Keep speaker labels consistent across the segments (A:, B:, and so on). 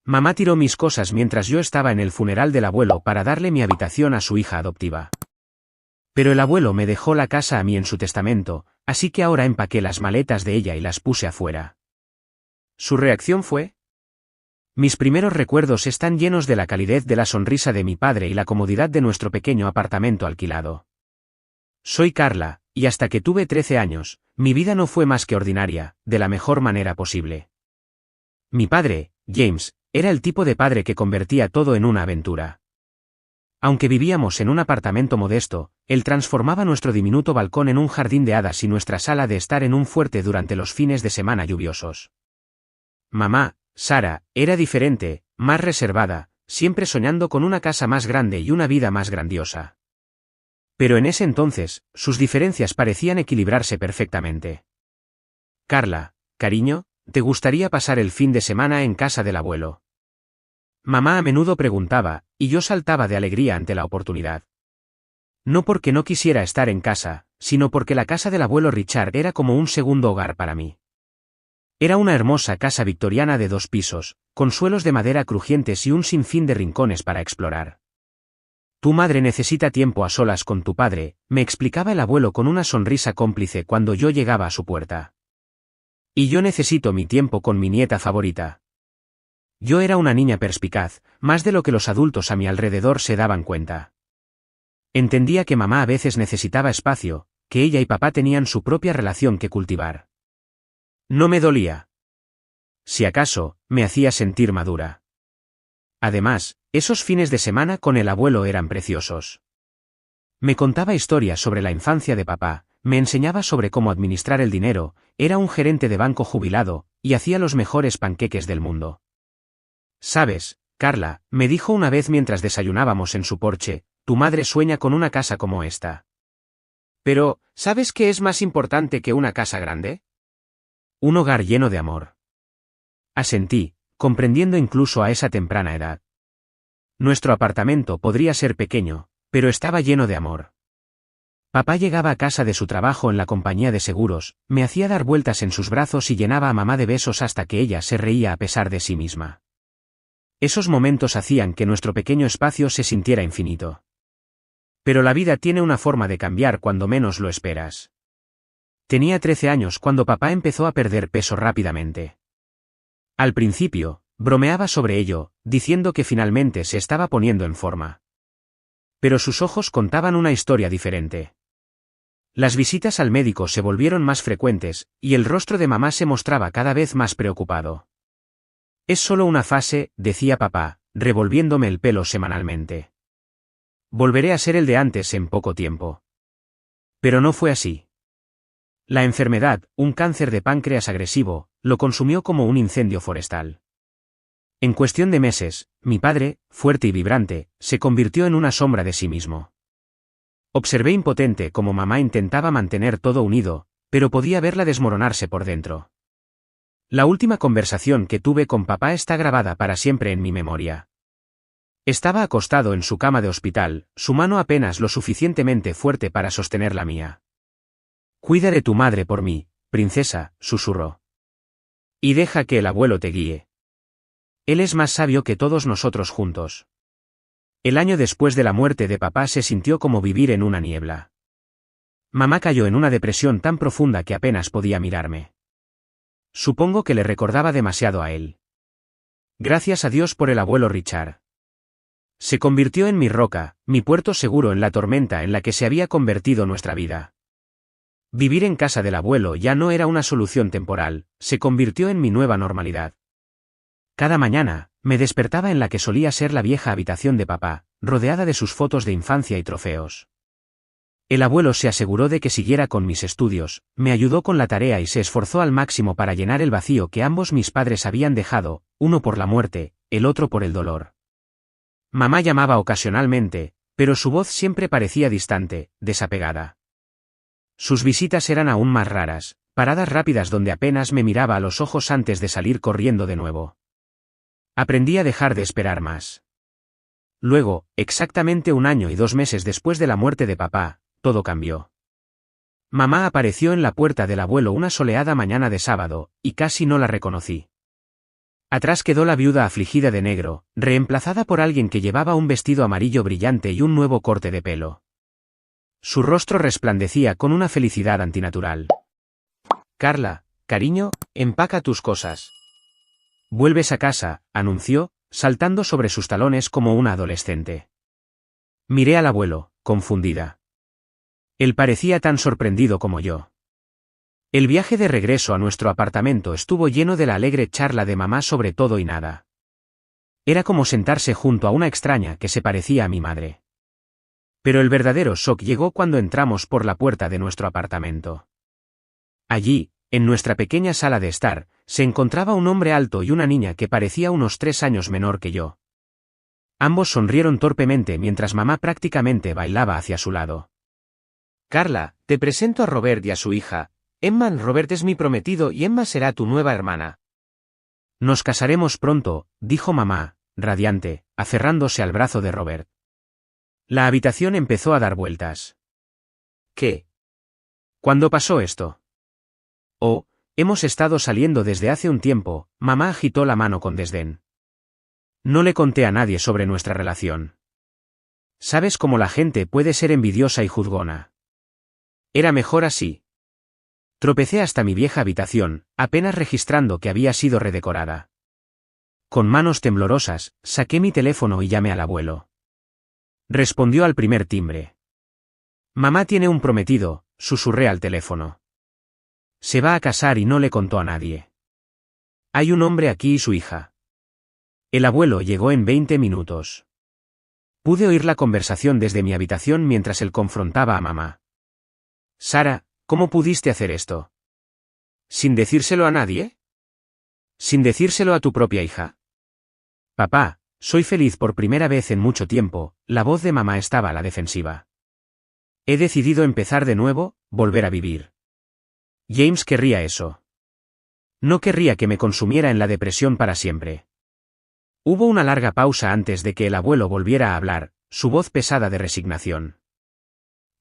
A: Mamá tiró mis cosas mientras yo estaba en el funeral del abuelo para darle mi habitación a su hija adoptiva. Pero el abuelo me dejó la casa a mí en su testamento, así que ahora empaqué las maletas de ella y las puse afuera. ¿Su reacción fue? Mis primeros recuerdos están llenos de la calidez de la sonrisa de mi padre y la comodidad de nuestro pequeño apartamento alquilado. Soy Carla, y hasta que tuve 13 años, mi vida no fue más que ordinaria, de la mejor manera posible. Mi padre, James, era el tipo de padre que convertía todo en una aventura. Aunque vivíamos en un apartamento modesto, él transformaba nuestro diminuto balcón en un jardín de hadas y nuestra sala de estar en un fuerte durante los fines de semana lluviosos. Mamá, Sara, era diferente, más reservada, siempre soñando con una casa más grande y una vida más grandiosa. Pero en ese entonces, sus diferencias parecían equilibrarse perfectamente. Carla, cariño, ¿te gustaría pasar el fin de semana en casa del abuelo? Mamá a menudo preguntaba, y yo saltaba de alegría ante la oportunidad. No porque no quisiera estar en casa, sino porque la casa del abuelo Richard era como un segundo hogar para mí. Era una hermosa casa victoriana de 2 pisos, con suelos de madera crujientes y un sinfín de rincones para explorar. Tu madre necesita tiempo a solas con tu padre, me explicaba el abuelo con una sonrisa cómplice cuando yo llegaba a su puerta. Y yo necesito mi tiempo con mi nieta favorita. Yo era una niña perspicaz, más de lo que los adultos a mi alrededor se daban cuenta. Entendía que mamá a veces necesitaba espacio, que ella y papá tenían su propia relación que cultivar. No me dolía. Si acaso, me hacía sentir madura. Además, esos fines de semana con el abuelo eran preciosos. Me contaba historias sobre la infancia de papá, me enseñaba sobre cómo administrar el dinero, era un gerente de banco jubilado, y hacía los mejores panqueques del mundo. ¿Sabes, Carla?, me dijo una vez mientras desayunábamos en su porche, tu madre sueña con una casa como esta. Pero, ¿sabes qué es más importante que una casa grande? Un hogar lleno de amor. Asentí, comprendiendo incluso a esa temprana edad. Nuestro apartamento podría ser pequeño, pero estaba lleno de amor. Papá llegaba a casa de su trabajo en la compañía de seguros, me hacía dar vueltas en sus brazos y llenaba a mamá de besos hasta que ella se reía a pesar de sí misma. Esos momentos hacían que nuestro pequeño espacio se sintiera infinito. Pero la vida tiene una forma de cambiar cuando menos lo esperas. Tenía 13 años cuando papá empezó a perder peso rápidamente. Al principio, bromeaba sobre ello, diciendo que finalmente se estaba poniendo en forma. Pero sus ojos contaban una historia diferente. Las visitas al médico se volvieron más frecuentes, y el rostro de mamá se mostraba cada vez más preocupado. Es solo una fase, decía papá, revolviéndome el pelo semanalmente. Volveré a ser el de antes en poco tiempo. Pero no fue así. La enfermedad, un cáncer de páncreas agresivo, lo consumió como un incendio forestal. En cuestión de meses, mi padre, fuerte y vibrante, se convirtió en una sombra de sí mismo. Observé impotente cómo mamá intentaba mantener todo unido, pero podía verla desmoronarse por dentro. La última conversación que tuve con papá está grabada para siempre en mi memoria. Estaba acostado en su cama de hospital, su mano apenas lo suficientemente fuerte para sostener la mía. Cuida de tu madre por mí, princesa, susurró. Y deja que el abuelo te guíe. Él es más sabio que todos nosotros juntos. El año después de la muerte de papá se sintió como vivir en una niebla. Mamá cayó en una depresión tan profunda que apenas podía mirarme. Supongo que le recordaba demasiado a él. Gracias a Dios por el abuelo Richard. Se convirtió en mi roca, mi puerto seguro en la tormenta en la que se había convertido nuestra vida. Vivir en casa del abuelo ya no era una solución temporal, se convirtió en mi nueva normalidad. Cada mañana, me despertaba en la que solía ser la vieja habitación de papá, rodeada de sus fotos de infancia y trofeos. El abuelo se aseguró de que siguiera con mis estudios, me ayudó con la tarea y se esforzó al máximo para llenar el vacío que ambos mis padres habían dejado, uno por la muerte, el otro por el dolor. Mamá llamaba ocasionalmente, pero su voz siempre parecía distante, desapegada. Sus visitas eran aún más raras, paradas rápidas donde apenas me miraba a los ojos antes de salir corriendo de nuevo. Aprendí a dejar de esperar más. Luego, exactamente 1 año y 2 meses después de la muerte de papá, todo cambió. Mamá apareció en la puerta del abuelo una soleada mañana de sábado, y casi no la reconocí. Atrás quedó la viuda afligida de negro, reemplazada por alguien que llevaba un vestido amarillo brillante y un nuevo corte de pelo. Su rostro resplandecía con una felicidad antinatural. Carla, cariño, empaca tus cosas. Vuelves a casa, anunció, saltando sobre sus talones como una adolescente. Miré al abuelo, confundida. Él parecía tan sorprendido como yo. El viaje de regreso a nuestro apartamento estuvo lleno de la alegre charla de mamá sobre todo y nada. Era como sentarse junto a una extraña que se parecía a mi madre. Pero el verdadero shock llegó cuando entramos por la puerta de nuestro apartamento. Allí, en nuestra pequeña sala de estar, se encontraba un hombre alto y una niña que parecía unos 3 años menor que yo. Ambos sonrieron torpemente mientras mamá prácticamente bailaba hacia su lado. Carla, te presento a Robert y a su hija. Emma. Robert es mi prometido y Emma será tu nueva hermana. Nos casaremos pronto, dijo mamá, radiante, aferrándose al brazo de Robert. La habitación empezó a dar vueltas. ¿Qué? ¿Cuándo pasó esto? Oh, hemos estado saliendo desde hace un tiempo, mamá agitó la mano con desdén. No le conté a nadie sobre nuestra relación. ¿Sabes cómo la gente puede ser envidiosa y juzgona? Era mejor así. Tropecé hasta mi vieja habitación, apenas registrando que había sido redecorada. Con manos temblorosas, saqué mi teléfono y llamé al abuelo. Respondió al primer timbre. Mamá tiene un prometido, susurré al teléfono. Se va a casar y no le contó a nadie. Hay un hombre aquí y su hija. El abuelo llegó en 20 minutos. Pude oír la conversación desde mi habitación mientras él confrontaba a mamá. Sara, ¿cómo pudiste hacer esto? ¿Sin decírselo a nadie? ¿Sin decírselo a tu propia hija? Papá, soy feliz por primera vez en mucho tiempo, la voz de mamá estaba a la defensiva. He decidido empezar de nuevo, volver a vivir. James querría eso. No querría que me consumiera en la depresión para siempre. Hubo una larga pausa antes de que el abuelo volviera a hablar, su voz pesada de resignación.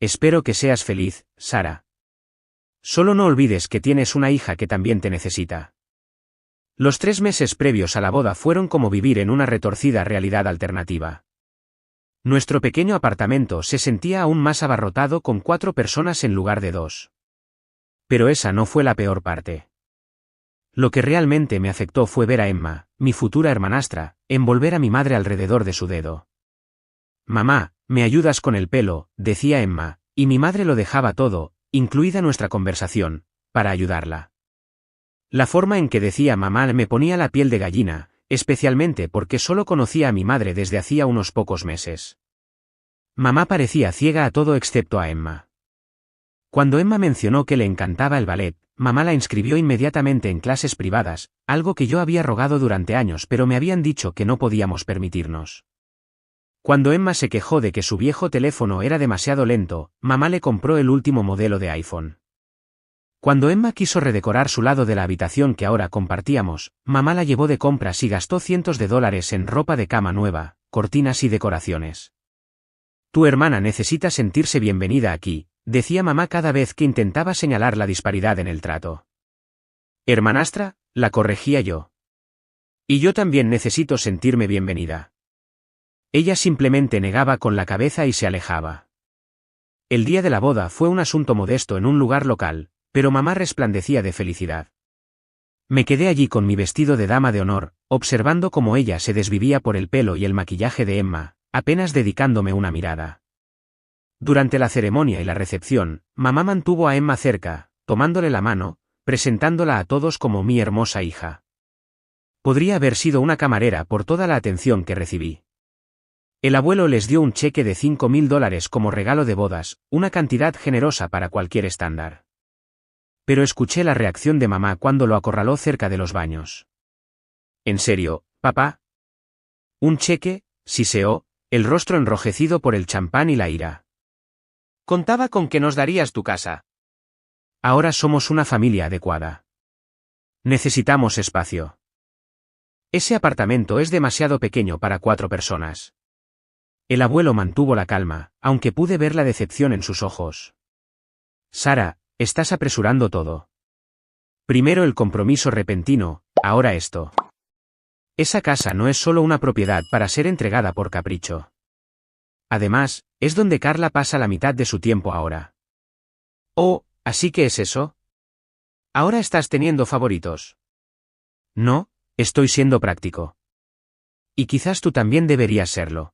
A: Espero que seas feliz, Sara. Solo no olvides que tienes una hija que también te necesita. Los 3 meses previos a la boda fueron como vivir en una retorcida realidad alternativa. Nuestro pequeño apartamento se sentía aún más abarrotado con 4 personas en lugar de 2. Pero esa no fue la peor parte. Lo que realmente me afectó fue ver a Emma, mi futura hermanastra, envolver a mi madre alrededor de su dedo. Mamá, ¿me ayudas con el pelo?, decía Emma, y mi madre lo dejaba todo, incluida nuestra conversación, para ayudarla. La forma en que decía mamá me ponía la piel de gallina, especialmente porque solo conocía a mi madre desde hacía unos pocos meses. Mamá parecía ciega a todo excepto a Emma. Cuando Emma mencionó que le encantaba el ballet, mamá la inscribió inmediatamente en clases privadas, algo que yo había rogado durante años pero me habían dicho que no podíamos permitirnos. Cuando Emma se quejó de que su viejo teléfono era demasiado lento, mamá le compró el último modelo de iPhone. Cuando Emma quiso redecorar su lado de la habitación que ahora compartíamos, mamá la llevó de compras y gastó cientos de dólares en ropa de cama nueva, cortinas y decoraciones. Tu hermana necesita sentirse bienvenida aquí, decía mamá cada vez que intentaba señalar la disparidad en el trato. Hermanastra, la corregía yo. Y yo también necesito sentirme bienvenida. Ella simplemente negaba con la cabeza y se alejaba. El día de la boda fue un asunto modesto en un lugar local, pero mamá resplandecía de felicidad. Me quedé allí con mi vestido de dama de honor, observando cómo ella se desvivía por el pelo y el maquillaje de Emma, apenas dedicándome una mirada. Durante la ceremonia y la recepción, mamá mantuvo a Emma cerca, tomándole la mano, presentándola a todos como mi hermosa hija. Podría haber sido una camarera por toda la atención que recibí. El abuelo les dio un cheque de $5,000 como regalo de bodas, una cantidad generosa para cualquier estándar. Pero escuché la reacción de mamá cuando lo acorraló cerca de los baños. ¿En serio, papá? ¿Un cheque?, siseó, el rostro enrojecido por el champán y la ira. Contaba con que nos darías tu casa. Ahora somos una familia adecuada. Necesitamos espacio. Ese apartamento es demasiado pequeño para 4 personas. El abuelo mantuvo la calma, aunque pude ver la decepción en sus ojos. Sara, estás apresurando todo. Primero el compromiso repentino, ahora esto. Esa casa no es solo una propiedad para ser entregada por capricho. Además, es donde Carla pasa la mitad de su tiempo ahora. Oh, ¿así que es eso? ¿Ahora estás teniendo favoritos? No, estoy siendo práctico. Y quizás tú también deberías serlo.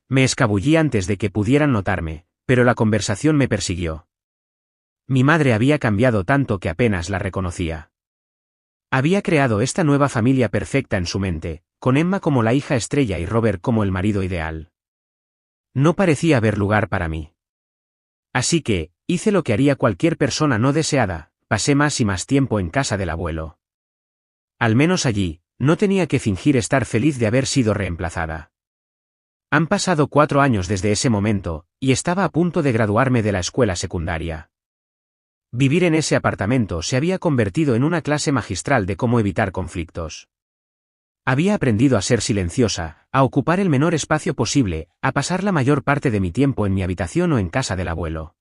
A: Me escabullí antes de que pudieran notarme, pero la conversación me persiguió. Mi madre había cambiado tanto que apenas la reconocía. Había creado esta nueva familia perfecta en su mente, con Emma como la hija estrella y Robert como el marido ideal. No parecía haber lugar para mí. Así que, hice lo que haría cualquier persona no deseada, pasé más y más tiempo en casa del abuelo. Al menos allí, no tenía que fingir estar feliz de haber sido reemplazada. Han pasado 4 años desde ese momento, y estaba a punto de graduarme de la escuela secundaria. Vivir en ese apartamento se había convertido en una clase magistral de cómo evitar conflictos. Había aprendido a ser silenciosa, a ocupar el menor espacio posible, a pasar la mayor parte de mi tiempo en mi habitación o en casa del abuelo.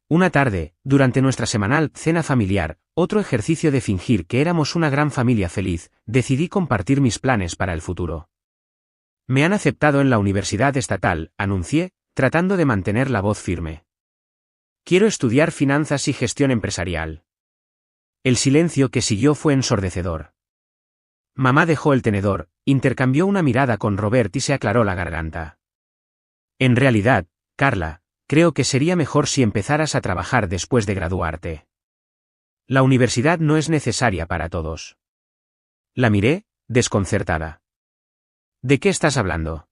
A: Una tarde, durante nuestra semanal cena familiar, otro ejercicio de fingir que éramos una gran familia feliz, decidí compartir mis planes para el futuro. Me han aceptado en la universidad estatal, anuncié, tratando de mantener la voz firme. Quiero estudiar finanzas y gestión empresarial. El silencio que siguió fue ensordecedor. Mamá dejó el tenedor, intercambió una mirada con Robert y se aclaró la garganta. En realidad, Carla, creo que sería mejor si empezaras a trabajar después de graduarte. La universidad no es necesaria para todos. La miré, desconcertada. ¿De qué estás hablando?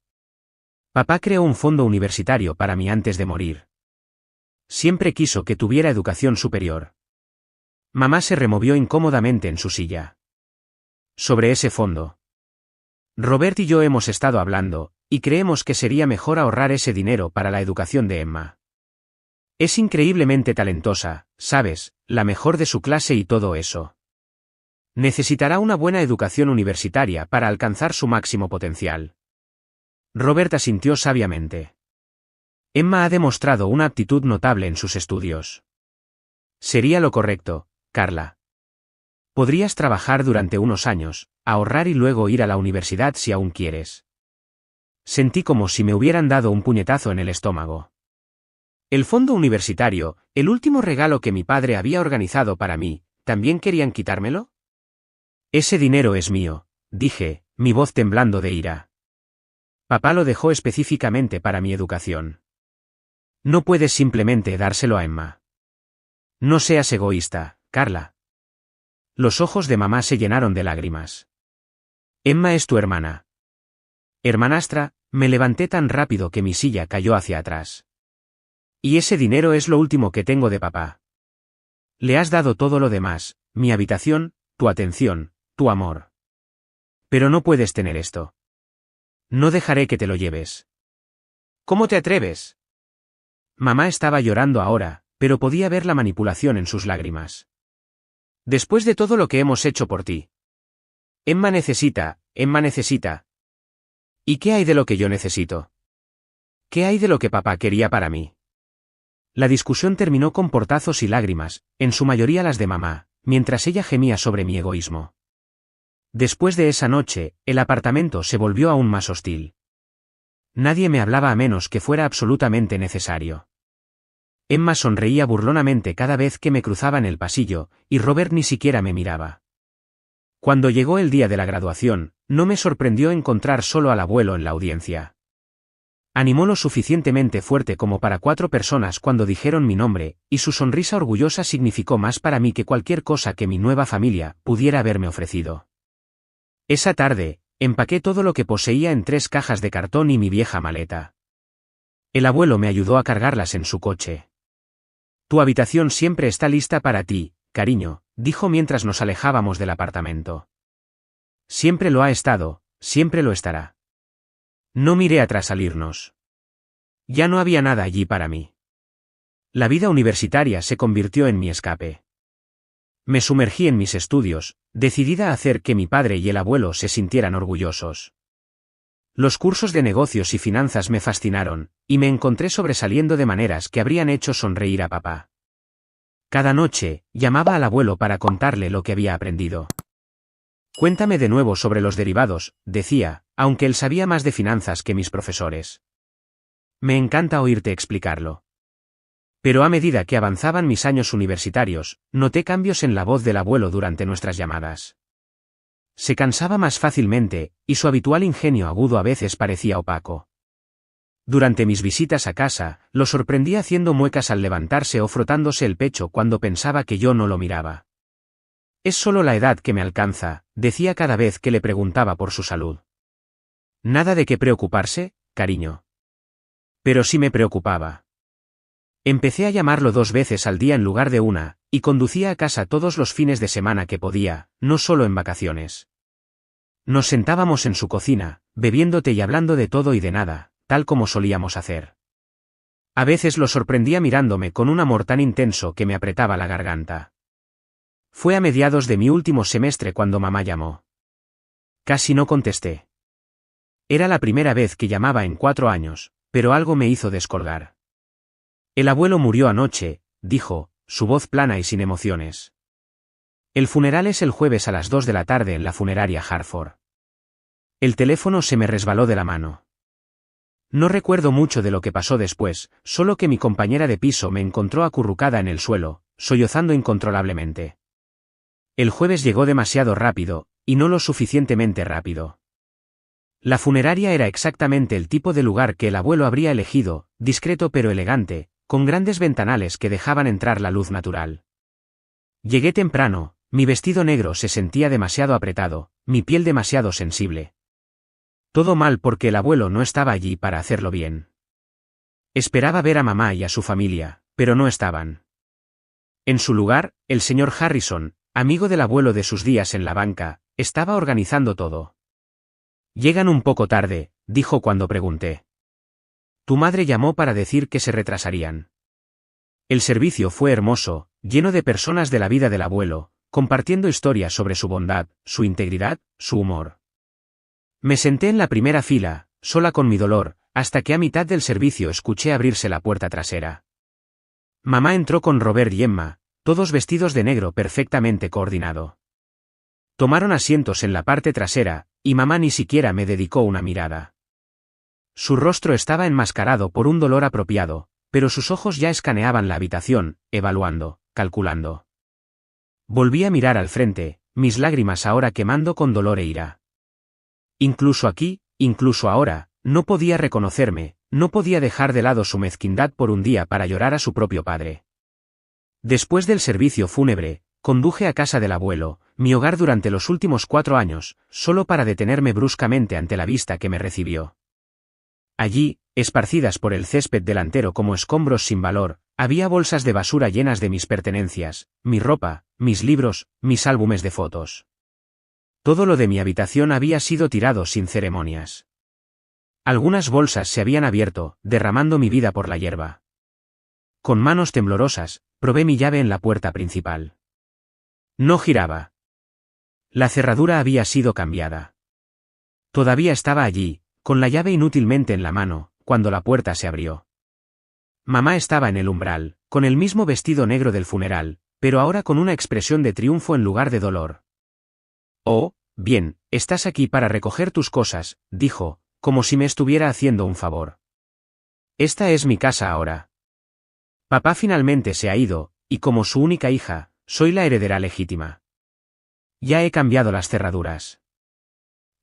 A: Papá creó un fondo universitario para mí antes de morir. Siempre quiso que tuviera educación superior. Mamá se removió incómodamente en su silla. Sobre ese fondo. Robert y yo hemos estado hablando, y creemos que sería mejor ahorrar ese dinero para la educación de Emma. Es increíblemente talentosa, sabes, la mejor de su clase y todo eso. Necesitará una buena educación universitaria para alcanzar su máximo potencial. Robert asintió sabiamente. Emma ha demostrado una aptitud notable en sus estudios. Sería lo correcto, Carla. Podrías trabajar durante unos años, ahorrar y luego ir a la universidad si aún quieres. Sentí como si me hubieran dado un puñetazo en el estómago. El fondo universitario, el último regalo que mi padre había organizado para mí, ¿también querían quitármelo? Ese dinero es mío, dije, mi voz temblando de ira. Papá lo dejó específicamente para mi educación. No puedes simplemente dárselo a Emma. No seas egoísta, Carla. Los ojos de mamá se llenaron de lágrimas. Emma es tu hermana. Hermanastra, me levanté tan rápido que mi silla cayó hacia atrás. Y ese dinero es lo último que tengo de papá. Le has dado todo lo demás, mi habitación, tu atención, tu amor. Pero no puedes tener esto. No dejaré que te lo lleves. ¿Cómo te atreves? Mamá estaba llorando ahora, pero podía ver la manipulación en sus lágrimas. Después de todo lo que hemos hecho por ti. Emma necesita, Emma necesita. ¿Y qué hay de lo que yo necesito? ¿Qué hay de lo que papá quería para mí? La discusión terminó con portazos y lágrimas, en su mayoría las de mamá, mientras ella gemía sobre mi egoísmo. Después de esa noche, el apartamento se volvió aún más hostil. Nadie me hablaba a menos que fuera absolutamente necesario. Emma sonreía burlonamente cada vez que me cruzaba en el pasillo, y Robert ni siquiera me miraba. Cuando llegó el día de la graduación, no me sorprendió encontrar solo al abuelo en la audiencia. Animó lo suficientemente fuerte como para 4 personas cuando dijeron mi nombre, y su sonrisa orgullosa significó más para mí que cualquier cosa que mi nueva familia pudiera haberme ofrecido. Esa tarde, empaqué todo lo que poseía en 3 cajas de cartón y mi vieja maleta. El abuelo me ayudó a cargarlas en su coche. Tu habitación siempre está lista para ti, cariño, dijo mientras nos alejábamos del apartamento. Siempre lo ha estado, siempre lo estará. No miré atrás al irnos. Ya no había nada allí para mí. La vida universitaria se convirtió en mi escape. Me sumergí en mis estudios, decidida a hacer que mi padre y el abuelo se sintieran orgullosos. Los cursos de negocios y finanzas me fascinaron, y me encontré sobresaliendo de maneras que habrían hecho sonreír a papá. Cada noche, llamaba al abuelo para contarle lo que había aprendido. Cuéntame de nuevo sobre los derivados, decía, aunque él sabía más de finanzas que mis profesores. Me encanta oírte explicarlo. Pero a medida que avanzaban mis años universitarios, noté cambios en la voz del abuelo durante nuestras llamadas. Se cansaba más fácilmente, y su habitual ingenio agudo a veces parecía opaco. Durante mis visitas a casa, lo sorprendía haciendo muecas al levantarse o frotándose el pecho cuando pensaba que yo no lo miraba. Es solo la edad que me alcanza, decía cada vez que le preguntaba por su salud. Nada de qué preocuparse, cariño. Pero sí me preocupaba. Empecé a llamarlo 2 veces al día en lugar de una, y conducía a casa todos los fines de semana que podía, no solo en vacaciones. Nos sentábamos en su cocina, bebiendo té y hablando de todo y de nada, tal como solíamos hacer. A veces lo sorprendía mirándome con un amor tan intenso que me apretaba la garganta. Fue a mediados de mi último semestre cuando mamá llamó. Casi no contesté. Era la primera vez que llamaba en 4 años, pero algo me hizo descolgar. El abuelo murió anoche, dijo, su voz plana y sin emociones. El funeral es el jueves a las 2 de la tarde en la funeraria Hartford. El teléfono se me resbaló de la mano. No recuerdo mucho de lo que pasó después, solo que mi compañera de piso me encontró acurrucada en el suelo, sollozando incontrolablemente. El jueves llegó demasiado rápido, y no lo suficientemente rápido. La funeraria era exactamente el tipo de lugar que el abuelo habría elegido, discreto pero elegante, con grandes ventanales que dejaban entrar la luz natural. Llegué temprano, mi vestido negro se sentía demasiado apretado, mi piel demasiado sensible. Todo mal porque el abuelo no estaba allí para hacerlo bien. Esperaba ver a mamá y a su familia, pero no estaban. En su lugar, el señor Harrison, amigo del abuelo de sus días en la banca, estaba organizando todo. Llegan un poco tarde, dijo cuando pregunté. Tu madre llamó para decir que se retrasarían. El servicio fue hermoso, lleno de personas de la vida del abuelo, compartiendo historias sobre su bondad, su integridad, su humor. Me senté en la primera fila, sola con mi dolor, hasta que a mitad del servicio escuché abrirse la puerta trasera. Mamá entró con Robert y Emma, todos vestidos de negro perfectamente coordinado. Tomaron asientos en la parte trasera, y mamá ni siquiera me dedicó una mirada. Su rostro estaba enmascarado por un dolor apropiado, pero sus ojos ya escaneaban la habitación, evaluando, calculando. Volví a mirar al frente, mis lágrimas ahora quemando con dolor e ira. Incluso aquí, incluso ahora, no podía reconocerme, no podía dejar de lado su mezquindad por un día para llorar a su propio padre. Después del servicio fúnebre, conduje a casa del abuelo, mi hogar durante los últimos 4 años, solo para detenerme bruscamente ante la vista que me recibió. Allí, esparcidas por el césped delantero como escombros sin valor, había bolsas de basura llenas de mis pertenencias, mi ropa, mis libros, mis álbumes de fotos. Todo lo de mi habitación había sido tirado sin ceremonias. Algunas bolsas se habían abierto, derramando mi vida por la hierba. Con manos temblorosas, probé mi llave en la puerta principal. No giraba. La cerradura había sido cambiada. Todavía estaba allí, con la llave inútilmente en la mano, cuando la puerta se abrió. Mamá estaba en el umbral, con el mismo vestido negro del funeral, pero ahora con una expresión de triunfo en lugar de dolor. Oh, bien, estás aquí para recoger tus cosas, dijo, como si me estuviera haciendo un favor. Esta es mi casa ahora. Papá finalmente se ha ido, y como su única hija, soy la heredera legítima. Ya he cambiado las cerraduras.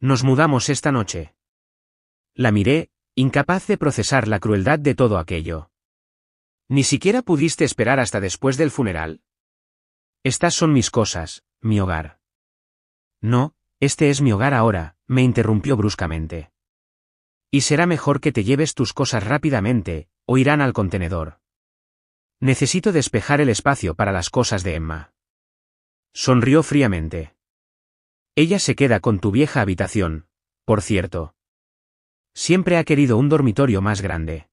A: Nos mudamos esta noche. La miré, incapaz de procesar la crueldad de todo aquello. ¿Ni siquiera pudiste esperar hasta después del funeral? Estas son mis cosas, mi hogar. No, este es mi hogar ahora, me interrumpió bruscamente. Y será mejor que te lleves tus cosas rápidamente, o irán al contenedor. Necesito despejar el espacio para las cosas de Emma. Sonrió fríamente. Ella se queda con tu vieja habitación, por cierto. Siempre ha querido un dormitorio más grande.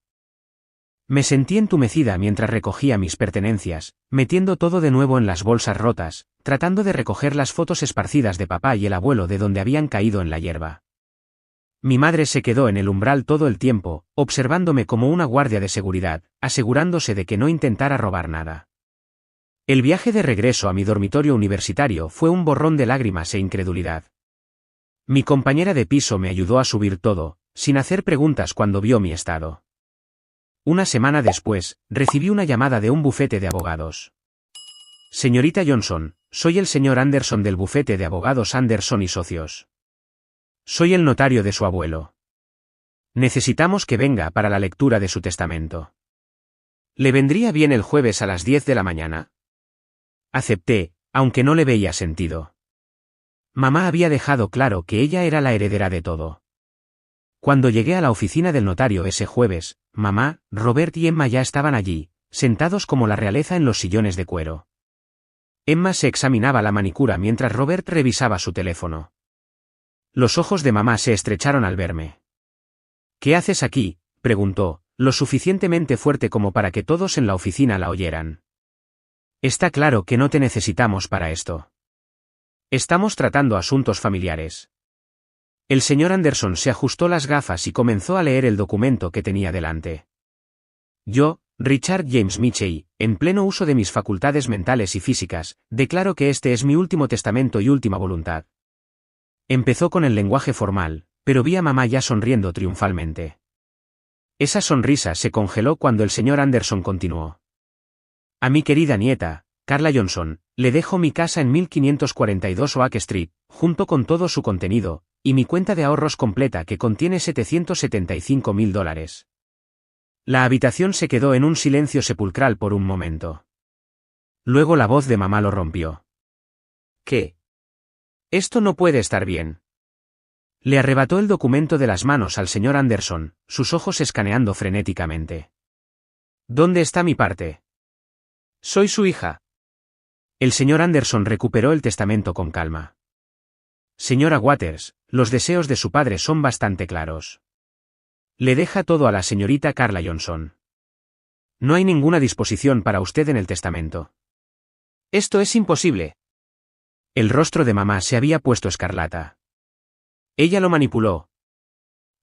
A: Me sentí entumecida mientras recogía mis pertenencias, metiendo todo de nuevo en las bolsas rotas, tratando de recoger las fotos esparcidas de papá y el abuelo de donde habían caído en la hierba. Mi madre se quedó en el umbral todo el tiempo, observándome como una guardia de seguridad, asegurándose de que no intentara robar nada. El viaje de regreso a mi dormitorio universitario fue un borrón de lágrimas e incredulidad. Mi compañera de piso me ayudó a subir todo, sin hacer preguntas cuando vio mi estado. Una semana después, recibí una llamada de un bufete de abogados. Señorita Johnson, soy el señor Anderson del bufete de abogados Anderson y Socios. Soy el notario de su abuelo. Necesitamos que venga para la lectura de su testamento. ¿Le vendría bien el jueves a las 10 de la mañana? Acepté, aunque no le veía sentido. Mamá había dejado claro que ella era la heredera de todo. Cuando llegué a la oficina del notario ese jueves, mamá, Robert y Emma ya estaban allí, sentados como la realeza en los sillones de cuero. Emma se examinaba la manicura mientras Robert revisaba su teléfono. Los ojos de mamá se estrecharon al verme. ¿Qué haces aquí?, preguntó, lo suficientemente fuerte como para que todos en la oficina la oyeran. Está claro que no te necesitamos para esto. Estamos tratando asuntos familiares. El señor Anderson se ajustó las gafas y comenzó a leer el documento que tenía delante. Yo, Richard James Mitchell, en pleno uso de mis facultades mentales y físicas, declaro que este es mi último testamento y última voluntad. Empezó con el lenguaje formal, pero vi a mamá ya sonriendo triunfalmente. Esa sonrisa se congeló cuando el señor Anderson continuó. A mi querida nieta, Carla Johnson, le dejo mi casa en 1542 Oak Street, junto con todo su contenido, y mi cuenta de ahorros completa que contiene $775,000. La habitación se quedó en un silencio sepulcral por un momento. Luego la voz de mamá lo rompió. ¿Qué? Esto no puede estar bien. Le arrebató el documento de las manos al señor Anderson, sus ojos escaneando frenéticamente. ¿Dónde está mi parte? Soy su hija. El señor Anderson recuperó el testamento con calma. Señora Waters, los deseos de su padre son bastante claros. Le deja todo a la señorita Carla Johnson. No hay ninguna disposición para usted en el testamento. Esto es imposible. El rostro de mamá se había puesto escarlata. Ella lo manipuló.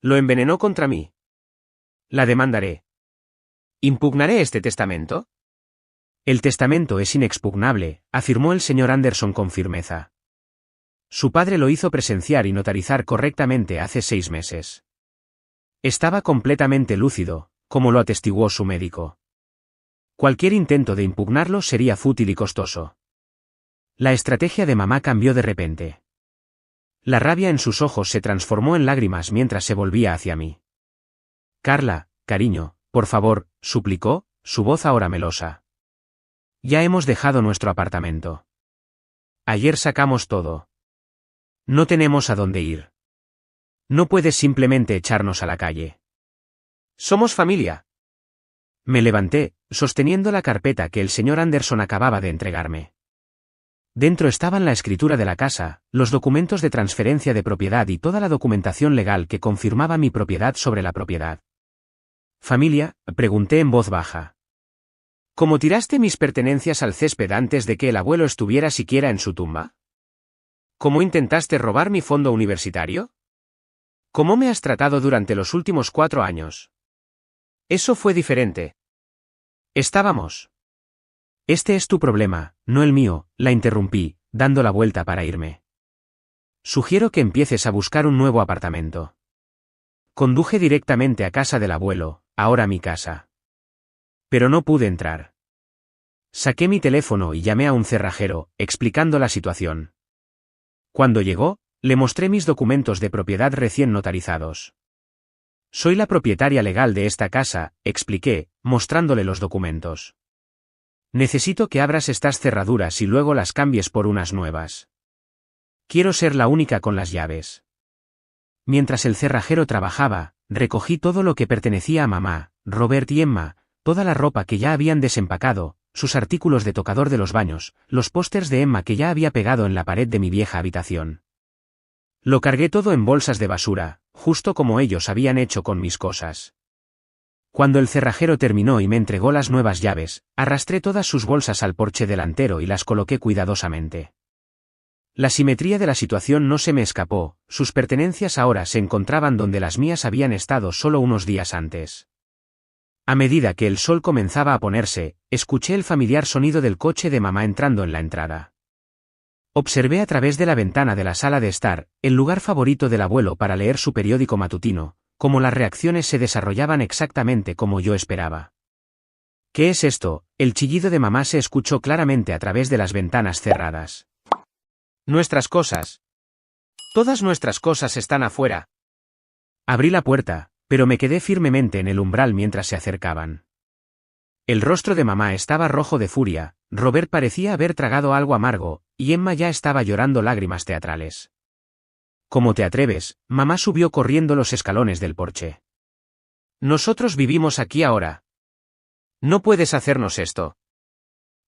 A: Lo envenenó contra mí. La demandaré. ¿Impugnaré este testamento? El testamento es inexpugnable, afirmó el señor Anderson con firmeza. Su padre lo hizo presenciar y notarizar correctamente hace 6 meses. Estaba completamente lúcido, como lo atestiguó su médico. Cualquier intento de impugnarlo sería fútil y costoso. La estrategia de mamá cambió de repente. La rabia en sus ojos se transformó en lágrimas mientras se volvía hacia mí. Carla, cariño, por favor, suplicó, su voz ahora melosa. Ya hemos dejado nuestro apartamento. Ayer sacamos todo. No tenemos a dónde ir. No puedes simplemente echarnos a la calle. Somos familia. Me levanté, sosteniendo la carpeta que el señor Anderson acababa de entregarme. Dentro estaban la escritura de la casa, los documentos de transferencia de propiedad y toda la documentación legal que confirmaba mi propiedad sobre la propiedad. ¿Familia?, pregunté en voz baja. ¿Cómo tiraste mis pertenencias al césped antes de que el abuelo estuviera siquiera en su tumba? ¿Cómo intentaste robar mi fondo universitario? ¿Cómo me has tratado durante los últimos 4 años? Eso fue diferente. Estábamos. Este es tu problema, no el mío, la interrumpí, dando la vuelta para irme. Sugiero que empieces a buscar un nuevo apartamento. Conduje directamente a casa del abuelo, ahora mi casa. Pero no pude entrar. Saqué mi teléfono y llamé a un cerrajero, explicando la situación. Cuando llegó, le mostré mis documentos de propiedad recién notarizados. Soy la propietaria legal de esta casa, expliqué, mostrándole los documentos. Necesito que abras estas cerraduras y luego las cambies por unas nuevas. Quiero ser la única con las llaves. Mientras el cerrajero trabajaba, recogí todo lo que pertenecía a mamá, Robert y Emma, toda la ropa que ya habían desempacado, sus artículos de tocador de los baños, los pósters de Emma que ya había pegado en la pared de mi vieja habitación. Lo cargué todo en bolsas de basura, justo como ellos habían hecho con mis cosas. Cuando el cerrajero terminó y me entregó las nuevas llaves, arrastré todas sus bolsas al porche delantero y las coloqué cuidadosamente. La simetría de la situación no se me escapó, sus pertenencias ahora se encontraban donde las mías habían estado solo unos días antes. A medida que el sol comenzaba a ponerse, escuché el familiar sonido del coche de mamá entrando en la entrada. Observé a través de la ventana de la sala de estar, el lugar favorito del abuelo para leer su periódico matutino, como las reacciones se desarrollaban exactamente como yo esperaba. ¿Qué es esto? El chillido de mamá se escuchó claramente a través de las ventanas cerradas. Nuestras cosas. Todas nuestras cosas están afuera. Abrí la puerta, pero me quedé firmemente en el umbral mientras se acercaban. El rostro de mamá estaba rojo de furia, Robert parecía haber tragado algo amargo, y Emma ya estaba llorando lágrimas teatrales. ¿Cómo te atreves? Mamá subió corriendo los escalones del porche. Nosotros vivimos aquí ahora. No puedes hacernos esto.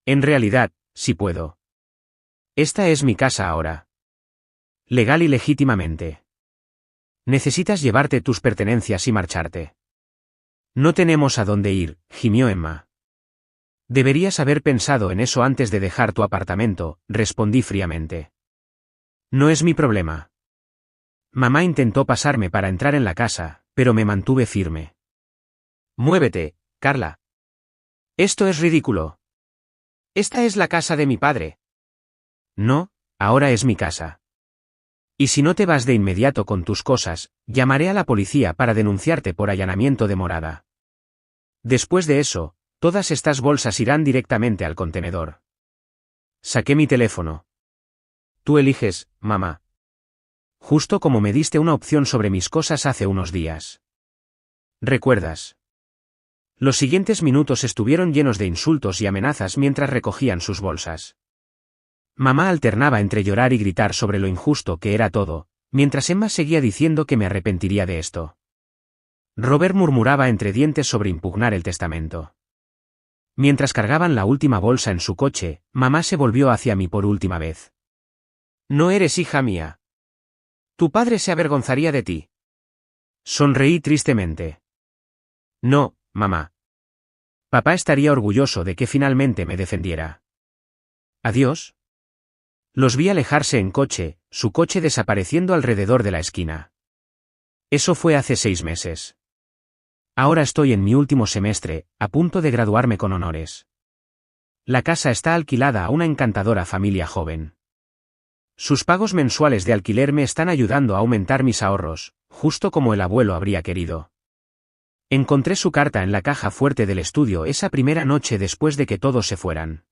A: En realidad, sí puedo. Esta es mi casa ahora. Legal y legítimamente. Necesitas llevarte tus pertenencias y marcharte. No tenemos a dónde ir, gimió Emma. Deberías haber pensado en eso antes de dejar tu apartamento, respondí fríamente. No es mi problema. Mamá intentó pasarme para entrar en la casa, pero me mantuve firme. Muévete, Carla. Esto es ridículo. Esta es la casa de mi padre. No, ahora es mi casa. Y si no te vas de inmediato con tus cosas, llamaré a la policía para denunciarte por allanamiento de morada. Después de eso, todas estas bolsas irán directamente al contenedor. Saqué mi teléfono. Tú eliges, mamá. Justo como me diste una opción sobre mis cosas hace unos días. ¿Recuerdas? Los siguientes minutos estuvieron llenos de insultos y amenazas mientras recogían sus bolsas. Mamá alternaba entre llorar y gritar sobre lo injusto que era todo, mientras Emma seguía diciendo que me arrepentiría de esto. Robert murmuraba entre dientes sobre impugnar el testamento. Mientras cargaban la última bolsa en su coche, mamá se volvió hacia mí por última vez. No eres hija mía. Tu padre se avergonzaría de ti. Sonreí tristemente. No, mamá. Papá estaría orgulloso de que finalmente me defendiera. Adiós. Los vi alejarse en coche, su coche desapareciendo alrededor de la esquina. Eso fue hace 6 meses. Ahora estoy en mi último semestre, a punto de graduarme con honores. La casa está alquilada a una encantadora familia joven. Sus pagos mensuales de alquiler me están ayudando a aumentar mis ahorros, justo como el abuelo habría querido. Encontré su carta en la caja fuerte del estudio esa primera noche después de que todos se fueran.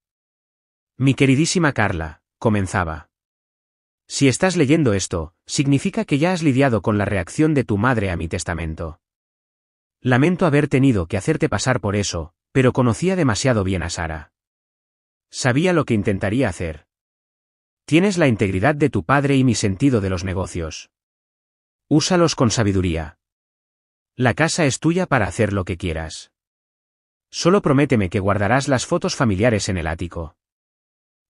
A: Mi queridísima Carla, comenzaba. Si estás leyendo esto, significa que ya has lidiado con la reacción de tu madre a mi testamento. Lamento haber tenido que hacerte pasar por eso, pero conocía demasiado bien a Sara. Sabía lo que intentaría hacer. Tienes la integridad de tu padre y mi sentido de los negocios. Úsalos con sabiduría. La casa es tuya para hacer lo que quieras. Solo prométeme que guardarás las fotos familiares en el ático.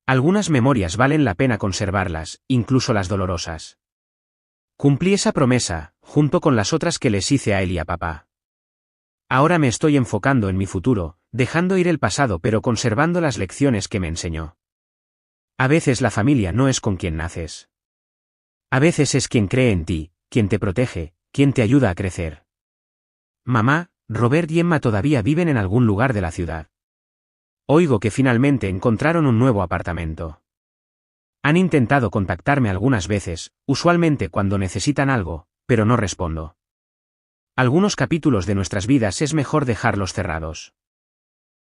A: Algunas memorias valen la pena conservarlas, incluso las dolorosas. Cumplí esa promesa, junto con las otras que les hice a él y a papá. Ahora me estoy enfocando en mi futuro, dejando ir el pasado pero conservando las lecciones que me enseñó. A veces la familia no es con quien naces. A veces es quien cree en ti, quien te protege, quien te ayuda a crecer. Mamá, Robert y Emma todavía viven en algún lugar de la ciudad. Oigo que finalmente encontraron un nuevo apartamento. Han intentado contactarme algunas veces, usualmente cuando necesitan algo, pero no respondo. Algunos capítulos de nuestras vidas es mejor dejarlos cerrados.